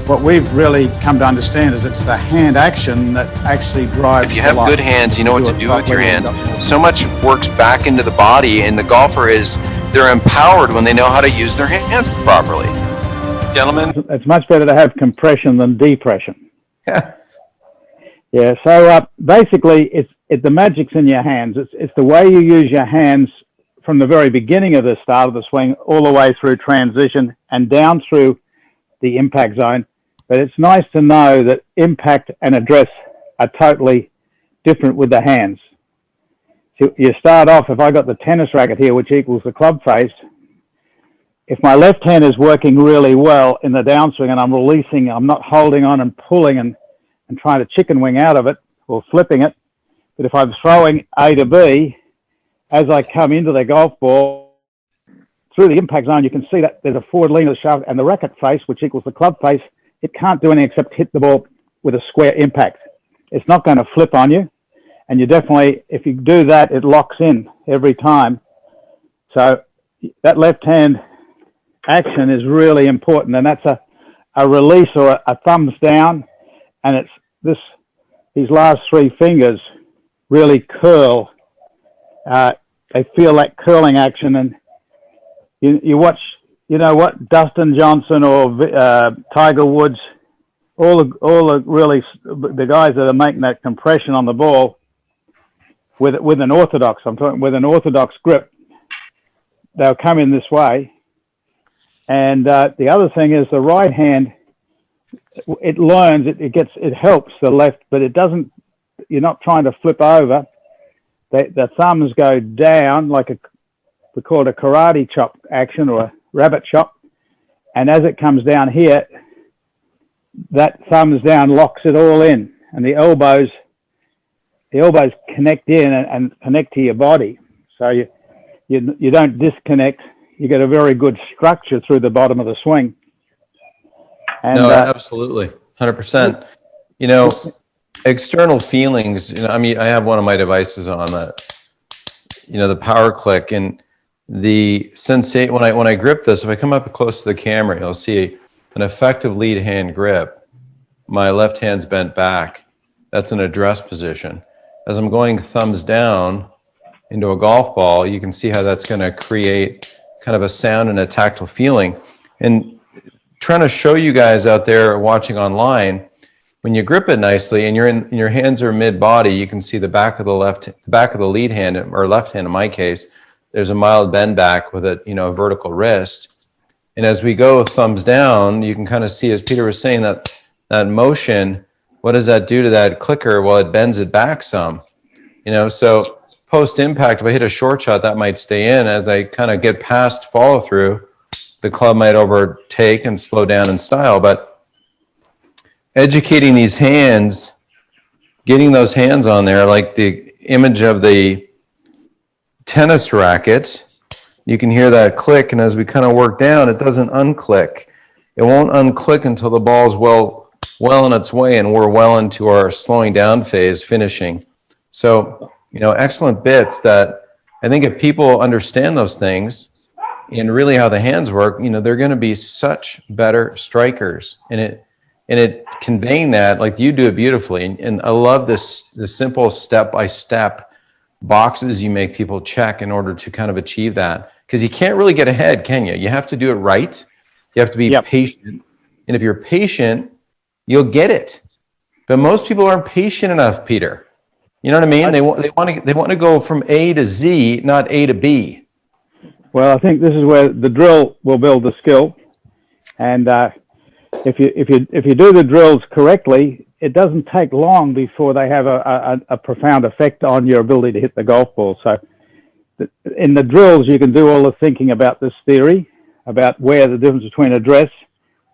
what we've really come to understand is it's the hand action that actually drives. If you have good hands, you know what to do with your hands. So much works back into the body, and the golfer they're empowered when they know how to use their hands properly. Gentlemen? It's much better to have compression than depression. Yeah. Yeah, so basically the magic's in your hands. It's the way you use your hands from the very beginning of the start of the swing all the way through transition and down through the impact zone. But it's nice to know that impact and address are totally different with the hands. So you start off, if I got the tennis racket here, which equals the club face, if my left hand is working really well in the downswing and I'm releasing, I'm not holding on and pulling and trying to chicken wing out of it or flipping it. But if I'm throwing A to B, as I come into the golf ball, through the impact zone, you can see that there's a forward lean of the shaft, and the racket face, which equals the club face, it can't do anything except hit the ball with a square impact. It's not going to flip on you. And you definitely, if you do that, it locks in every time. So that left hand action is really important. And that's a release or a thumbs down. And it's these last three fingers really curl. They feel that curling action. And you watch, you know what, Dustin Johnson or Tiger Woods, all the guys that are making that compression on the ball with an orthodox, I'm talking with an orthodox grip, they'll come in this way. And the other thing is the right hand, it learns, it helps the left, but it doesn't, you're not trying to flip over. The thumbs go down like we call it a karate chop action or a rabbit chop. And as it comes down here, that thumbs down locks it all in, and the elbows connect in and connect to your body. So you don't disconnect. You get a very good structure through the bottom of the swing. And, no, absolutely, 100%. You know, external feelings. You know, I mean, I have one of my devices on that. You know, the power click and the sensation. When I grip this, if I come up close to the camera, you'll see an effective lead hand grip. My left hand's bent back. That's an address position. As I'm going thumbs down into a golf ball, you can see how that's going to create kind of a sound and a tactile feeling. And trying to show you guys out there watching online, when you grip it nicely and your hands are mid-body, you can see the back of the lead hand, or left hand in my case. There's a mild bend back with a vertical wrist. And as we go thumbs down, you can kind of see, as Peter was saying, that motion. What does that do to that clicker? Well, it bends it back some. So post impact, if I hit a short shot, that might stay in. As I kind of get past follow through, the club might overtake and slow down in style. But educating these hands, getting those hands on there, like the image of the tennis racket, you can hear that click, and as we kind of work down, it doesn't unclick. It won't unclick until the ball's well on its way and we're well into our slowing down phase, finishing. So, excellent bits that I think if people understand those things and really how the hands work, they're going to be such better strikers. And it conveying that, like you do it beautifully. And I love the simple step-by-step boxes you make people check in order to kind of achieve that. Because you can't really get ahead, can you? You have to do it right. You have to be patient. And if you're patient, you'll get it. But most people aren't patient enough, Peter. You know what I mean? They want to go from A to Z, not A to B. Well, I think this is where the drill will build the skill. And if you do the drills correctly, it doesn't take long before they have a profound effect on your ability to hit the golf ball. So in the drills, you can do all the thinking about this theory, about where the difference between address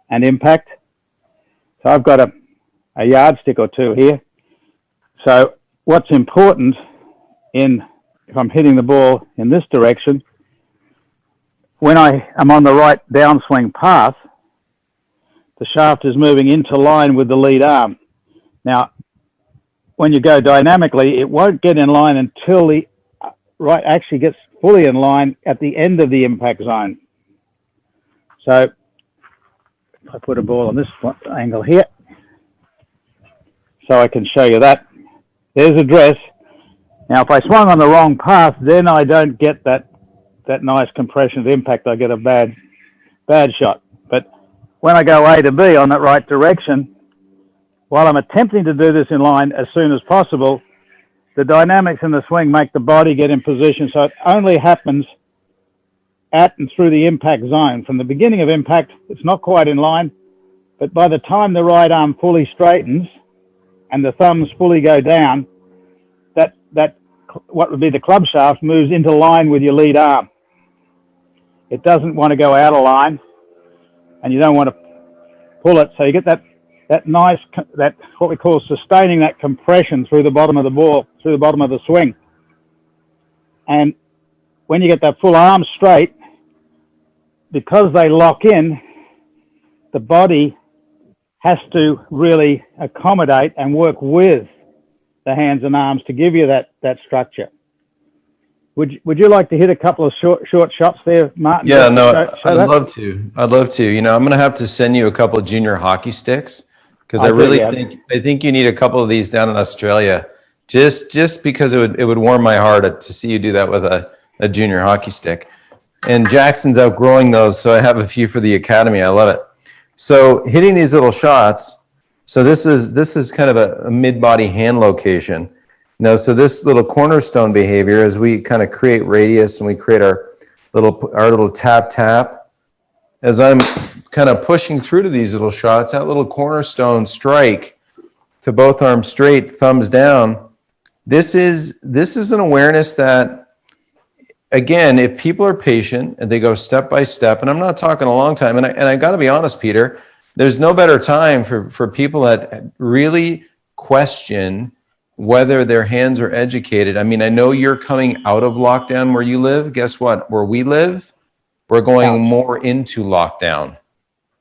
and impact. So I've got a yardstick or two here. So what's important if I'm hitting the ball in this direction, when I am on the right downswing path, the shaft is moving into line with the lead arm. Now, when you go dynamically, it won't get in line until the right actually gets fully in line at the end of the impact zone. So I put a ball on this angle here, so I can show you that. There's address. Now, if I swung on the wrong path, then I don't get that nice compression of impact. I get a bad shot. But when I go A to B on that right direction, while I'm attempting to do this in line as soon as possible, the dynamics in the swing make the body get in position, so it only happens at and through the impact zone. From the beginning of impact, it's not quite in line, but by the time the right arm fully straightens and the thumbs fully go down, that what would be the club shaft moves into line with your lead arm. It doesn't want to go out of line, and you don't want to pull it, so you get that nice, what we call sustaining that compression through the bottom of the ball, through the bottom of the swing. And when you get that full arm straight, because they lock in, the body has to really accommodate and work with the hands and arms to give you that structure. Would you like to hit a couple of short shots there, Martin? Yeah, no, I'd love to. I'd love to. You know, I'm going to have to send you a couple of junior hockey sticks, because I think you need a couple of these down in Australia, just because it would warm my heart to see you do that with a junior hockey stick. And Jackson's outgrowing those, so I have a few for the academy. I love it. So hitting these little shots. So this is kind of a mid-body hand location. Now, so this little cornerstone behavior, as we kind of create radius and we create our little tap, as I'm kind of pushing through to these little shots, that little cornerstone strike to both arms straight, thumbs down. This is an awareness that, again, if people are patient and they go step by step, and I'm not talking a long time, and I got to be honest, Peter, there's no better time for people that really question whether their hands are educated. I mean, I know you're coming out of lockdown where you live. Guess what? Where we live, we're going more into lockdown.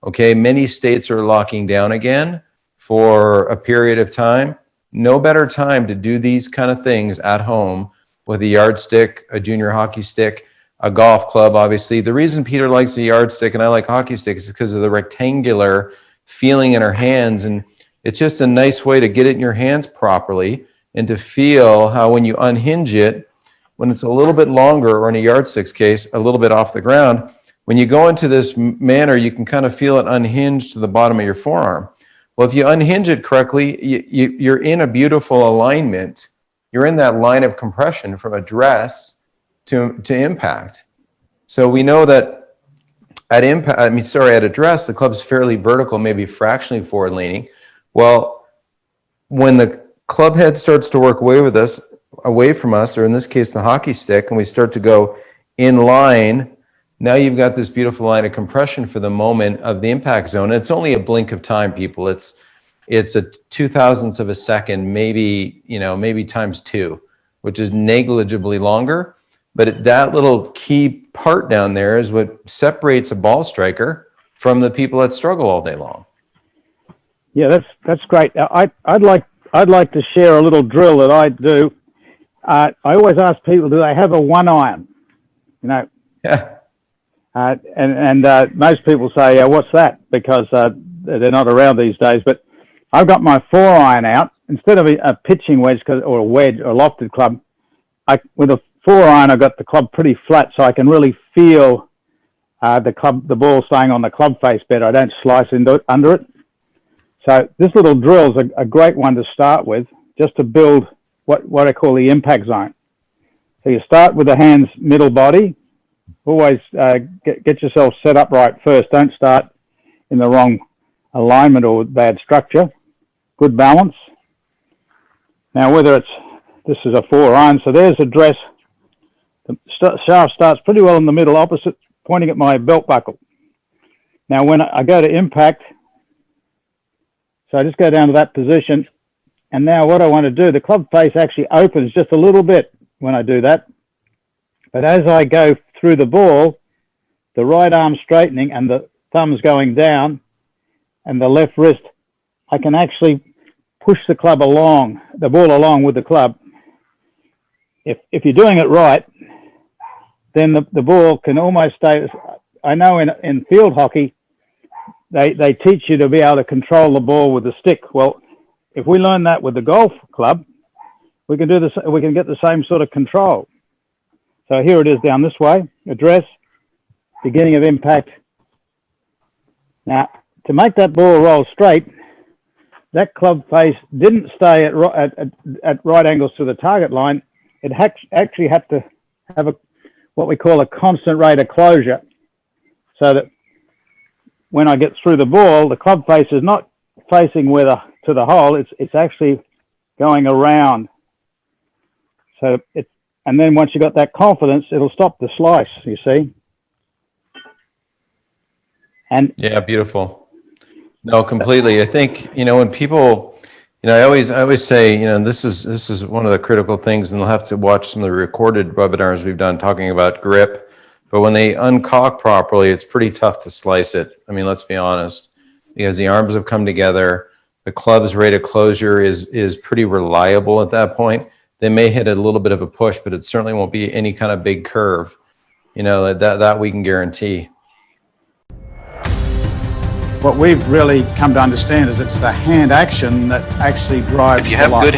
Okay, many states are locking down again for a period of time. No better time to do these kind of things at home with a yardstick, a junior hockey stick, a golf club, obviously. The reason Peter likes a yardstick and I like hockey sticks is because of the rectangular feeling in our hands. And it's just a nice way to get it in your hands properly and to feel how when you unhinge it, when it's a little bit longer, or in a yardstick's case, a little bit off the ground, when you go into this manner, you can kind of feel it unhinge to the bottom of your forearm. Well, if you unhinge it correctly, you're in a beautiful alignment. You're in that line of compression from address to impact. So we know that at address, the club's fairly vertical, maybe fractionally forward leaning. Well, when the club head starts to work away from us, or in this case, the hockey stick, and we start to go in line, now you've got this beautiful line of compression for the moment of the impact zone. And it's only a blink of time, people. It's a 0.002 of a second, maybe times 2, which is negligibly longer. But that little key part down there is what separates a ball striker from the people that struggle all day long. Yeah, that's great. I'd like to share a little drill that I do. I always ask people, do they have a 1-iron? You know. Yeah. And most people say, what's that? Because they're not around these days. But I've got my 4-iron out. Instead of a pitching wedge or a wedge or a lofted club, with a 4-iron, I've got the club pretty flat, so I can really feel the ball staying on the club face better. I don't slice under it. So this little drill is a great one to start with, just to build what I call the impact zone. So you start with the hands middle body. Always get yourself set up right first. Don't start in the wrong alignment or bad structure. Good balance. Now, this is a 4-iron, so there's address. The shaft starts pretty well in the middle, opposite, pointing at my belt buckle. Now, when I go to impact, so I just go down to that position, and now what I want to do, the club face actually opens just a little bit when I do that. But as I go through the ball, the right arm straightening and the thumbs going down and the left wrist, I can actually push the ball along with the club. If you're doing it right, then the ball can almost stay. I know in field hockey, they teach you to be able to control the ball with the stick. Well, if we learn that with the golf club, we can do this. We can get the same sort of control. So here it is down this way. Address, beginning of impact. Now, to make that ball roll straight, that club face didn't stay at right angles to the target line. It actually had to have what we call a constant rate of closure, so that when I get through the ball, the club face is not facing to the hole. It's actually going around. So and then once you got that confidence, it'll stop the slice. You see. And yeah, beautiful. No, completely. I think, when people, I always say, this is one of the critical things, and they'll have to watch some of the recorded webinars we've done talking about grip. But when they uncock properly, it's pretty tough to slice it. I mean, let's be honest, because the arms have come together. The club's rate of closure is pretty reliable at that point. They may hit a little bit of a push, but it certainly won't be any kind of big curve. That we can guarantee. What we've really come to understand is it's the hand action that actually drives If you have the life. good